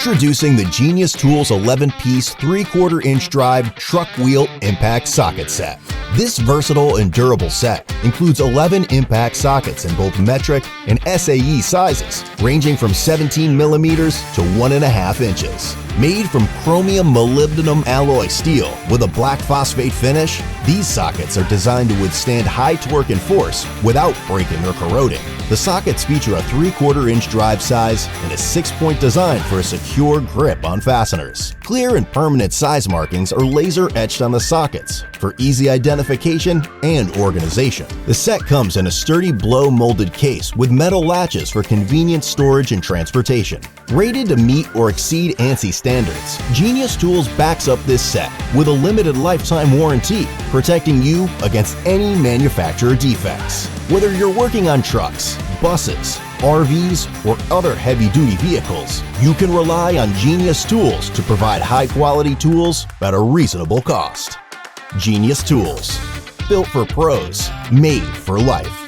Introducing the Genius Tools 11-piece 3/4 inch drive truck wheel impact socket set. This versatile and durable set includes 11 impact sockets in both metric and SAE sizes, ranging from 17 millimeters to 1.5 inches. Made from chromium molybdenum alloy steel with a black phosphate finish, these sockets are designed to withstand high torque and force without breaking or corroding. The sockets feature a 3/4 inch drive size and a 6-point design for a secure grip on fasteners. Clear and permanent size markings are laser etched on the sockets for easy identification and organization. The set comes in a sturdy blow molded case with metal latches for convenient storage and transportation. Rated to meet or exceed ANSI standards, Genius Tools backs up this set with a limited lifetime warranty, protecting you against any manufacturer defects. Whether you're working on trucks, buses, RVs, or other heavy-duty vehicles, you can rely on Genius Tools to provide high-quality tools at a reasonable cost. Genius Tools, built for pros, made for life.